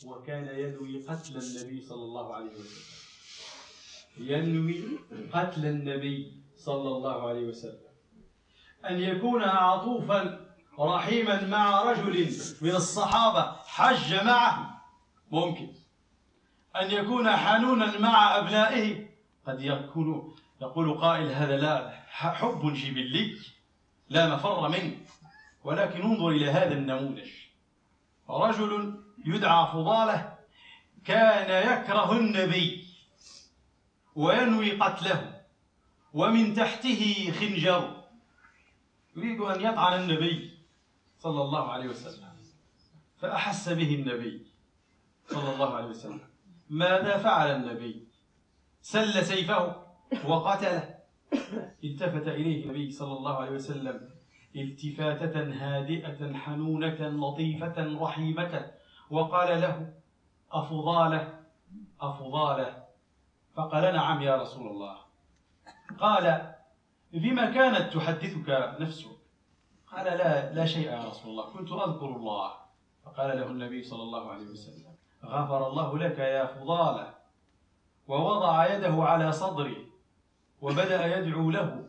وكان ينوي قتل النبي صلى الله عليه وسلم، ينوي قتل النبي صلى الله عليه وسلم. أن يكون عطوفا رحيما مع رجل من الصحابة حج معه ممكن. أن يكون حنونا مع أبنائه قد يقول قائل هذا لا حب جبلي لا مفر منه، ولكن انظر إلى هذا النموذج. رجل يدعى فضالة كان يكره النبي وينوي قتله، ومن تحته خنجر يريد أن يطعن النبي صلى الله عليه وسلم، فأحس به النبي صلى الله عليه وسلم. ماذا فعل النبي؟ سل سيفه وقتله. التفت إليه النبي صلى الله عليه وسلم التفاتة هادئة حنونة لطيفة رحيمة، وقال له: أفضالة أفضالة؟ فقال: نعم يا رسول الله. قال: بما كانت تحدثك نفسك؟ قال: لا شيء يا رسول الله، كنت أذكر الله. فقال له النبي صلى الله عليه وسلم: غفر الله لك يا فضالة. ووضع يده على صدره وبدأ يدعو له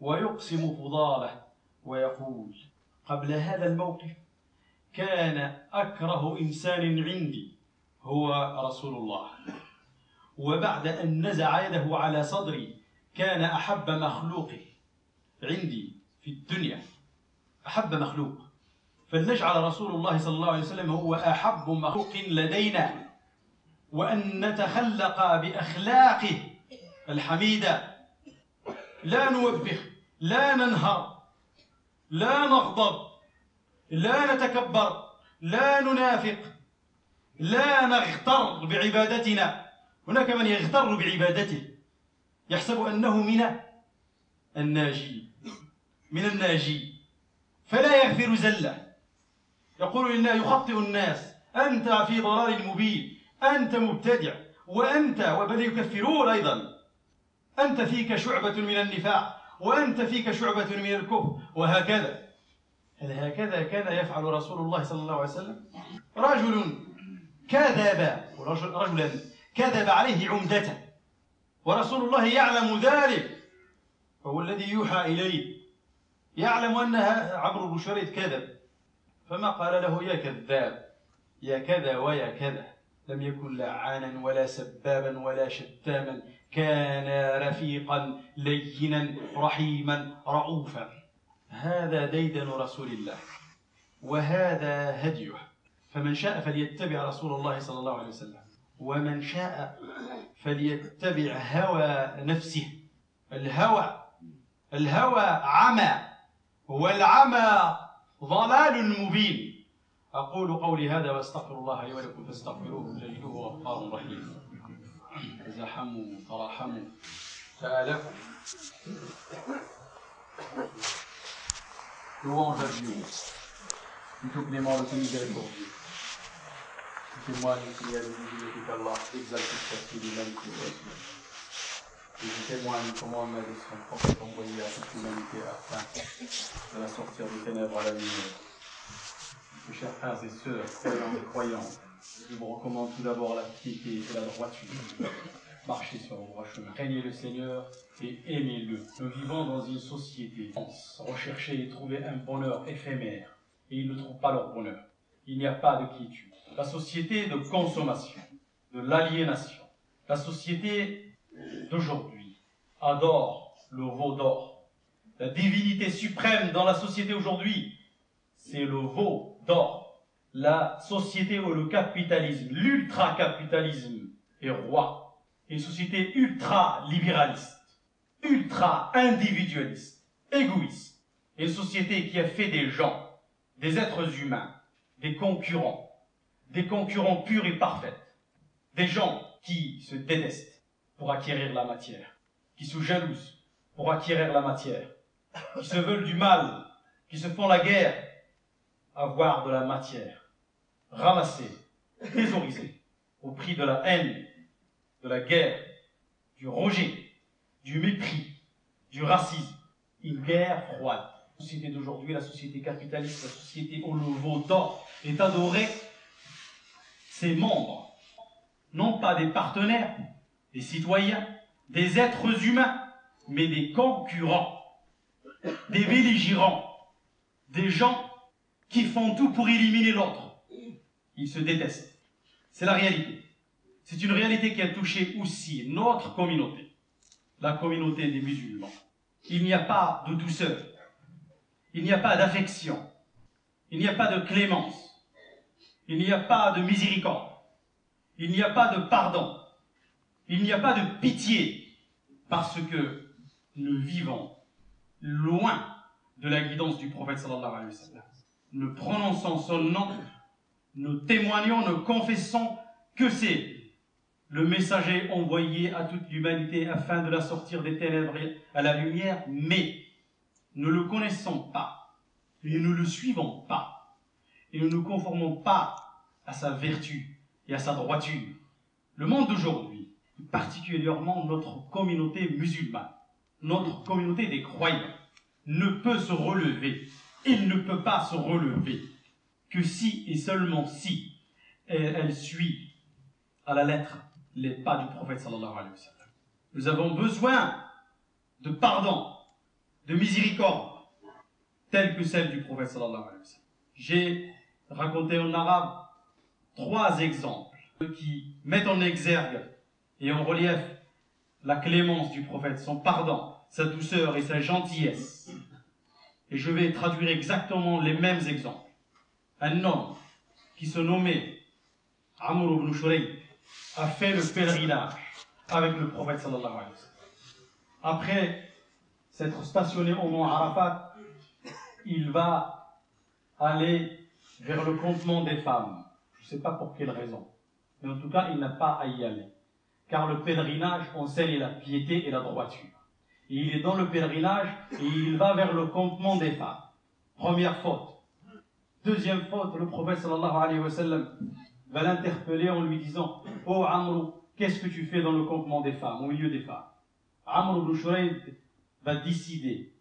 ويقسم فضالة ويقول: قبل هذا الموقف كان أكره إنسان عندي هو رسول الله، وبعد أن نزع يده على صدري كان أحب مخلوق عندي في الدنيا، أحب مخلوق. فلنجعل رسول الله صلى الله عليه وسلم هو أحب مخلوق لدينا، وأن نتخلق بأخلاقه الحميدة، لا نوبخ، لا ننهر، لا نغضب، لا نتكبر، لا ننافق، لا نغتر بعبادتنا. هناك من يغتر بعبادته يحسب أنه من الناجي فلا يغفر زلة، يقول لله يخطئ الناس: أنت في ضلال مبين، أنت مبتدع، وبل يكفرون أيضا، أنت فيك شعبة من النفاق، وأنت فيك شعبة من الكفر، وهكذا. هل هكذا كان يفعل رسول الله صلى الله عليه وسلم؟ رجلا كذب عليه عمدته، ورسول الله يعلم ذلك، فهو الذي يوحى إليه، يعلم أن عمرو بن شريد كذب، فما قال له: يا كذاب، يا كذا ويا كذا. لم يكن لعانا ولا سبابا ولا شتاما، كان رفيقا لينا رحيما رؤوفا. هذا ديدن رسول الله، وهذا هديه. فمن شاء فليتبع رسول الله صلى الله عليه وسلم، ومن شاء فليتبع هوى نفسه. الهوى عمى، والعمى ضلال مبين. أقول قولي هذا واستغفر الله لي ولكم فاستغفروه تجدوه غفارا رحيما. تزاحموا تراحموا تآلفوا. Louange à Dieu, plutôt Clément le Sénégal pour Dieu. Témoigne qu'il y a le divinité qu'Allah exalte sa l'humanité. Et je témoigne comment on a de son prophète envoyé à toute l'humanité afin de la sortir des ténèbres à la lumière. Mes chers frères et sœurs, croyants et croyantes, je vous recommande tout d'abord la piété et la droiture. Marchez sur le droit chemin. Craignez le Seigneur et aimez-le. Nous vivons dans une société dense. Rechercher et trouver un bonheur éphémère. Et ils ne trouvent pas leur bonheur. Il n'y a pas de quiétude. La société de consommation, de l'aliénation, la société d'aujourd'hui adore le veau d'or. La divinité suprême dans la société aujourd'hui, c'est le veau d'or. La société où le capitalisme, l'ultra-capitalisme est roi. Une société ultra-libéraliste, ultra-individualiste, égoïste. Une société qui a fait des gens, des êtres humains, des concurrents purs et parfaits. Des gens qui se détestent pour acquérir la matière, qui se jalousent pour acquérir la matière, qui se veulent du mal, qui se font la guerre, avoir de la matière, ramasser, thésauriser, au prix de la haine, de la guerre, du rejet, du mépris, du racisme, une guerre froide. La société d'aujourd'hui, la société capitaliste, la société où le veau d'or est adoré, ses membres, non pas des partenaires, des citoyens, des êtres humains, mais des concurrents, des belligérants, des gens qui font tout pour éliminer l'autre. Ils se détestent. C'est la réalité. C'est une réalité qui a touché aussi notre communauté, la communauté des musulmans. Il n'y a pas de douceur, il n'y a pas d'affection, il n'y a pas de clémence, il n'y a pas de miséricorde, il n'y a pas de pardon, il n'y a pas de pitié, parce que nous vivons loin de la guidance du prophète sallallahu alayhi wa sallam. Nous prononçons son nom, nous témoignons, nous confessons que c'est le messager envoyé à toute l'humanité afin de la sortir des ténèbres à la lumière, mais nous ne le connaissons pas, et nous ne le suivons pas, et nous ne nous conformons pas à sa vertu et à sa droiture. Le monde d'aujourd'hui, particulièrement notre communauté musulmane, notre communauté des croyants, ne peut se relever, il ne peut pas se relever que si et seulement si elle suit à la lettre les pas du prophète sallallahu alayhi wa sallam. Nous avons besoin de pardon, de miséricorde, telle que celle du prophète sallallahu alayhi wa sallam. J'ai raconté en arabe 3 exemples qui mettent en exergue et en relief la clémence du prophète, son pardon, sa douceur et sa gentillesse. Et je vais traduire exactement les mêmes exemples. Un homme qui se nommait Amr ibn Shurayd a fait le pèlerinage avec le prophète sallallahu alayhi wa sallam. Après s'être stationné au mont Arafat, il va aller vers le campement des femmes. Je ne sais pas pour quelle raison, mais en tout cas, il n'a pas à y aller. Car le pèlerinage enseigne la piété et la droiture. Et il est dans le pèlerinage et il va vers le campement des femmes. Première faute. Deuxième faute, le prophète sallallahu alayhi wa sallam va l'interpeller en lui disant « Oh Amr, qu'est-ce que tu fais dans le campement des femmes, au milieu des femmes ?» Amr ibn Shurayd va décider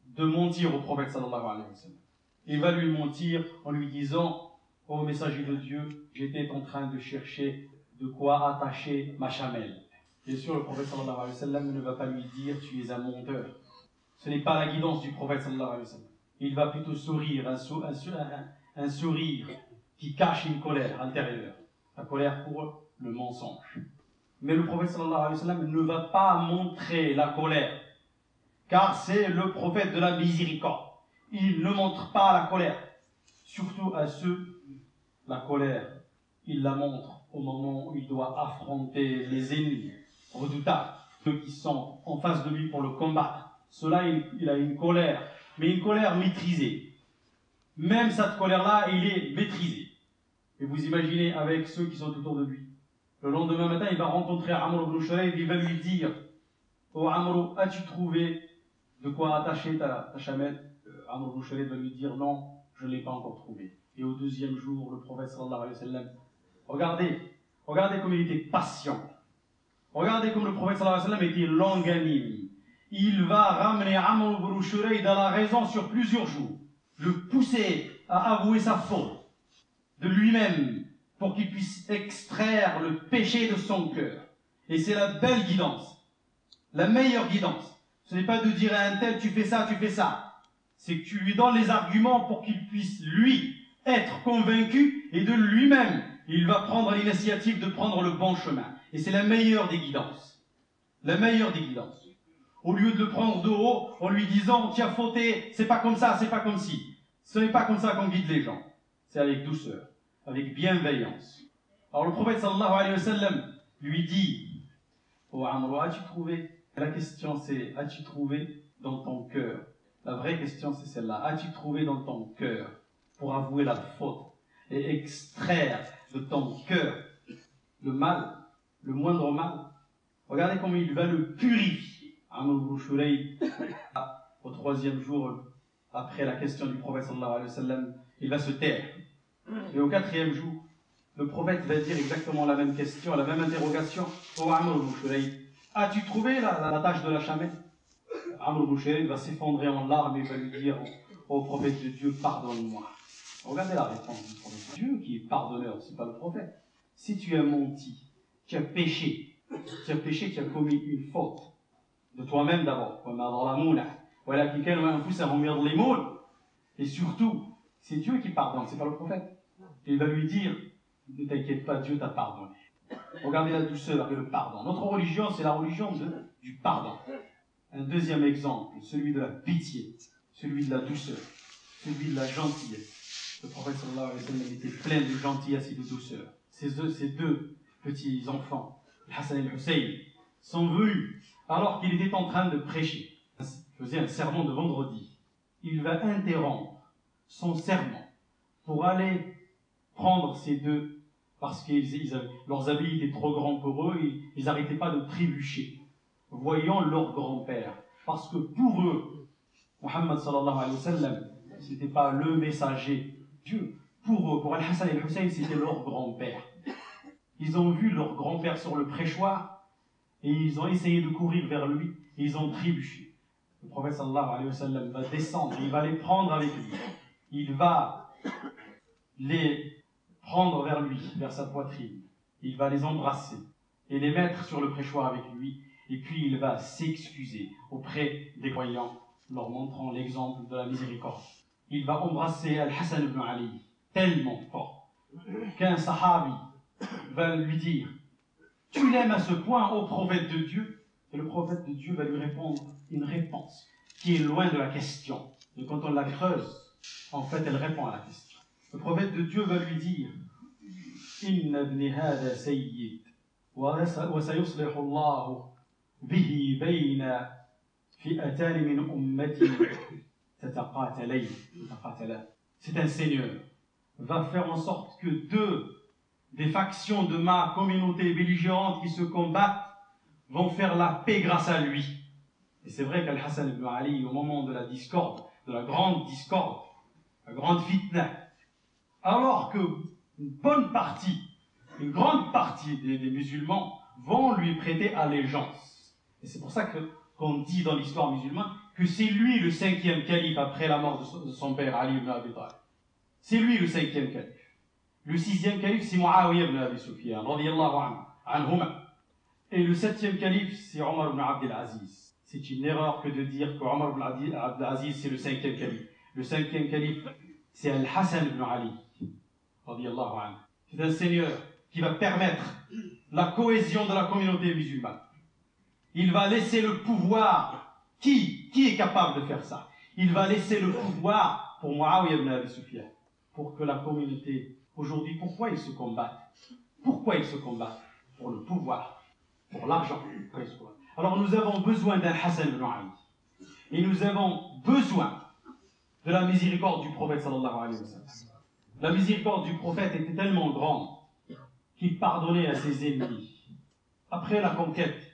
de mentir au prophète sallallahu alayhi wa sallam. Il va lui mentir en lui disant « Oh messager de Dieu, j'étais en train de chercher de quoi attacher ma chamelle. » Bien sûr, le prophète sallallahu alayhi wa sallam ne va pas lui dire « Tu es un menteur ». Ce n'est pas la guidance du prophète sallallahu alayhi wa sallam. Il va plutôt sourire, un sourire qui cache une colère intérieure. La colère pour le mensonge. Mais le prophète sallallahu alayhi wa sallam ne va pas montrer la colère, car c'est le prophète de la miséricorde. Il ne montre pas la colère, surtout à ceux, la colère, il la montre au moment où il doit affronter les ennemis redoutables, ceux qui sont en face de lui pour le combattre. Cela, il a une colère, mais une colère maîtrisée. Même cette colère-là, il est maîtrisé. Et vous imaginez avec ceux qui sont autour de lui. Le lendemain matin, il va rencontrer Amr ibn Shurayd et il va lui dire « Oh Amr, as-tu trouvé de quoi attacher ta chamelle ?» Amr ibn Shurayd va lui dire « Non, je ne l'ai pas encore trouvé. » Et au deuxième jour, le prophète sallallahu alayhi wa sallam, regardez comme il était patient. Regardez comme le prophète sallallahu alayhi wa sallam était longanime. Il va ramener Amr ibn Shurayd à la raison sur plusieurs jours. Le pousser à avouer sa faute de lui-même pour qu'il puisse extraire le péché de son cœur. Et c'est la belle guidance, la meilleure guidance. Ce n'est pas de dire à un tel, tu fais ça, c'est que tu lui donnes les arguments pour qu'il puisse, lui, être convaincu, et de lui-même, il va prendre l'initiative de prendre le bon chemin. Et c'est la meilleure des guidances. La meilleure des guidances. Au lieu de le prendre de haut en lui disant, tu as fauté, c'est pas comme ça, c'est pas comme ci. Ce n'est pas comme ça qu'on guide les gens. C'est avec douceur, avec bienveillance. Alors le prophète sallallahu alayhi wa sallam lui dit, oh Amr, as-tu trouvé? La question c'est, as-tu trouvé dans ton cœur? La vraie question c'est celle-là. As-tu trouvé dans ton cœur pour avouer la faute et extraire de ton cœur le mal, le moindre mal? Regardez comment il va le purifier. Amr ibn Shurayd, au 3e jour après la question du prophète sallallahu alayhi wa sallam, il va se taire. Et au 4e jour, le prophète va dire exactement la même question, la même interrogation. Oh Amr ibn Shurayd, as-tu trouvé la tâche de la chamelle? Amr ibn Shurayd va s'effondrer en larmes et va lui dire, oh prophète de Dieu, pardonne-moi. Regardez la réponse du prophète. Dieu qui est pardonneur, c'est pas le prophète. si tu as menti, tu as péché, tu as commis une faute de toi-même d'abord, et surtout, c'est Dieu qui pardonne, c'est pas le prophète. Et il va lui dire, ne t'inquiète pas, Dieu t'a pardonné. Regardez la douceur et le pardon. Notre religion, c'est la religion du pardon. Un deuxième exemple, celui de la pitié, celui de la douceur, celui de la gentillesse. Le prophète sallallahu alayhi wa sallam était plein de gentillesse et de douceur. Ces deux petits enfants, Hassan et Hussein, sont venus alors qu'il était en train de prêcher. Il faisait un sermon de vendredi. Il va interrompre son sermon pour aller prendre ces deux, parce que leurs habits étaient trop grands pour eux, et ils n'arrêtaient pas de trébucher, voyant leur grand-père. Parce que pour eux, Muhammad sallallahu alayhi wa sallam, ce n'était pas le messager Dieu. Pour eux, pour Al-Hassan et Al-Hussein, c'était leur grand-père. Ils ont vu leur grand-père sur le préchoir, et ils ont essayé de courir vers lui, et ils ont trébuché. Le prophète sallallahu alayhi wa sallam va descendre, il va les prendre avec lui. Il va les prendre vers lui, vers sa poitrine. Il va les embrasser et les mettre sur le préchoir avec lui. Et puis il va s'excuser auprès des croyants, leur montrant l'exemple de la miséricorde. Il va embrasser Al-Hassan ibn Ali tellement fort qu'un sahabi va lui dire « Tu l'aimes à ce point, ô prophète de Dieu ?» Et le prophète de Dieu va lui répondre une réponse qui est loin de la question. Et quand on la creuse, en fait, elle répond à la question. Le prophète de Dieu va lui dire Inna ibni hada sayyid wa sayuslihu Allahu bihi bayna fi'atan min ummati tataqatalayn. C'est un seigneur. Va faire en sorte que deux des factions de ma communauté belligérante qui se combattent vont faire la paix grâce à lui. Et c'est vrai qu'Al-Hassan ibn Ali, au moment de la discorde, de la grande fitna, alors que une grande partie des musulmans vont lui prêter allégeance. Et c'est pour ça qu'on dit dans l'histoire musulmane que c'est lui le 5e calife après la mort de son père Ali ibn Abi Talib. C'est lui le 5e calife. Le 6e calife, c'est Muawiyah ibn Abi Sufyan, radiyallahu anhuma. Et le 7e calife, c'est Omar ibn Abdel Aziz. C'est une erreur que de dire que Omar ibn Abdel Aziz, c'est le 5e calife. Le 5e calife, c'est Al-Hassan ibn Ali, radiyallahu anhu. C'est un seigneur qui va permettre la cohésion de la communauté musulmane. Il va laisser le pouvoir. Qui est capable de faire ça? Il va laisser le pouvoir pour Muawiyah ibn Abi Sufyan, pour que la communauté... Aujourd'hui, pourquoi ils se combattent? Pourquoi ils se combattent? Pour le pouvoir, pour l'argent. Alors nous avons besoin d'un Hassan ibn Ali. Et nous avons besoin de la miséricorde du prophète sallallahu alayhi wa sallam. La miséricorde du prophète était tellement grande qu'il pardonnait à ses ennemis. Après la conquête,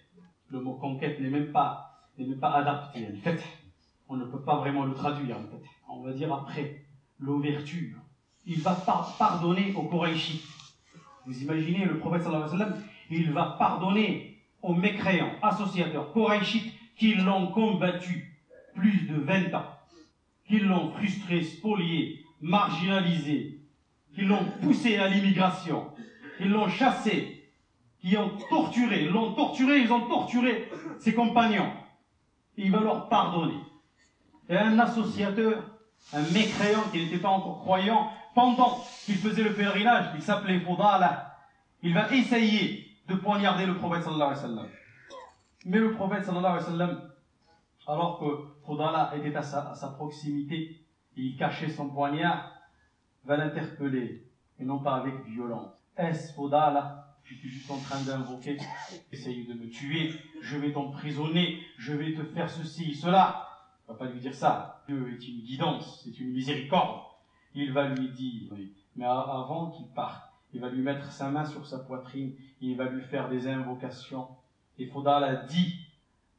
le mot conquête n'est même pas adapté. En fait, on ne peut pas vraiment le traduire. En fait. On va dire après l'ouverture. Il va pardonner aux Qurayshites. Vous imaginez le prophète sallallahu alayhi wa sallam, il va pardonner aux mécréants, associateurs, Qurayshites qui l'ont combattu plus de 20 ans, qui l'ont frustré, spolié, marginalisé, qui l'ont poussé à l'immigration, qui l'ont chassé, qui l'ont torturé, ils ont torturé ses compagnons. Il va leur pardonner. Et un associateur, un mécréant qui n'était pas encore croyant, pendant qu'il faisait le pèlerinage, il s'appelait Fudala, il va essayer de poignarder le prophète sallallahu alayhi wa sallam. Mais le prophète sallallahu alayhi wa sallam, alors que Fudala était à sa proximité, et il cachait son poignard, va l'interpeller, et non pas avec violence. Est-ce Fudala, je suis juste en train d'invoquer, essaye de me tuer, je vais t'emprisonner, je vais te faire ceci, cela. Il ne va pas lui dire ça. Dieu est une guidance, c'est une miséricorde. Il va lui dire, mais avant qu'il parte, il va lui mettre sa main sur sa poitrine, et il va lui faire des invocations. Et Fudala dit,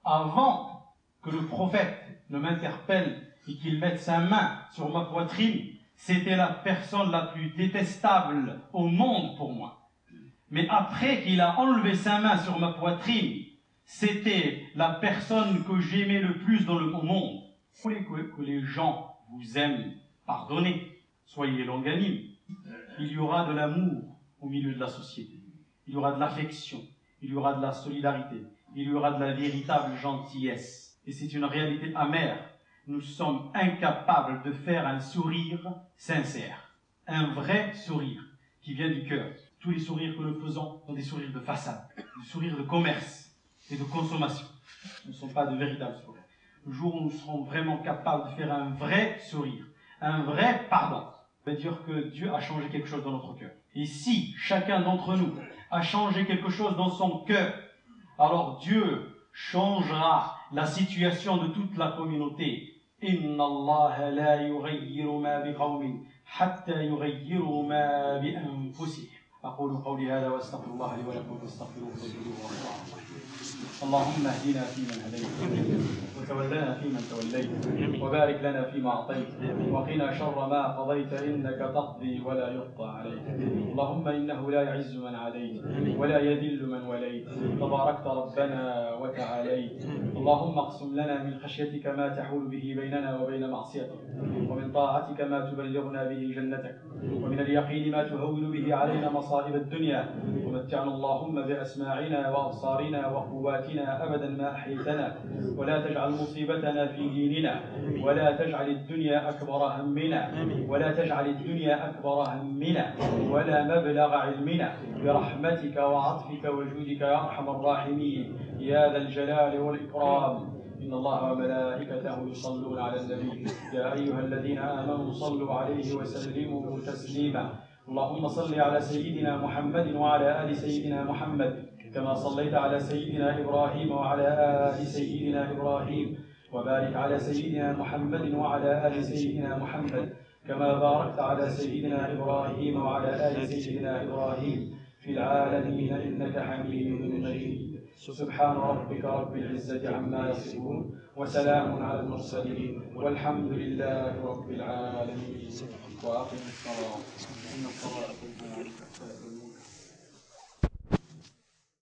avant que le prophète ne m'interpelle et qu'il mette sa main sur ma poitrine, c'était la personne la plus détestable au monde pour moi. Mais après qu'il a enlevé sa main sur ma poitrine, c'était la personne que j'aimais le plus dans le monde. Vous voulez que les gens vous aiment, pardonnez, soyez longanime. Il y aura de l'amour au milieu de la société. Il y aura de l'affection, il y aura de la solidarité, il y aura de la véritable gentillesse. Et c'est une réalité amère. Nous sommes incapables de faire un sourire sincère, un vrai sourire qui vient du cœur. Tous les sourires que nous faisons sont des sourires de façade, des sourires de commerce et de consommation. Ce ne sont pas de véritables sourires. Le jour où nous serons vraiment capables de faire un vrai sourire, un vrai pardon, ça veut dire que Dieu a changé quelque chose dans notre cœur. Et si chacun d'entre nous a changé quelque chose dans son cœur, alors Dieu changera la situation de toute la communauté. Inna Allah la yughayyiru ma biqawmin hatta yughayyiru ma bi anfusihim. أقول قولي هذا وأستغفر الله لي ولكم فاستغفروه اللهم اهدنا فيمن هديت وتولنا فيمن توليت وبارك لنا فيما أعطيت وقنا شر ما قضيت إنك تقضي ولا يقضى عليك اللهم إنه لا يعز من عليت ولا يذل من وليت تباركت ربنا وتعاليت اللهم اقسم لنا من خشيتك ما تحول به بيننا وبين معصيتك ومن طاعتك ما تبلغنا به جنتك ومن اليقين ما تهون به علينا مصائب الدنيا ومتعنا اللهم بأسماعنا وأبصارنا وقواتنا أبدا ما أحييتنا ولا تجعل مصيبتنا في ديننا ولا تجعل الدنيا أكبر همنا ولا تجعل الدنيا أكبر همنا ولا مبلغ علمنا برحمتك وعطفك وجودك يا أرحم الراحمين يا ذا الجلال والإكرام إن الله وملائكته يصلون على النبي يا أيها الذين آمنوا صلوا عليه وسلموا تسليما اللهم صل على سيدنا محمد وعلى آل سيدنا محمد كما صليت على سيدنا إبراهيم وعلى آل سيدنا إبراهيم وبارك على سيدنا محمد وعلى آل سيدنا محمد كما باركت على سيدنا إبراهيم وعلى آل سيدنا إبراهيم في العالمين إنك حميد مجيد سبحان ربك رب العزة عما يصفون وسلام على المرسلين والحمد لله رب العالمين وأقم الصلاة إن الصلاة تنهى عن الفحشاء والمنكر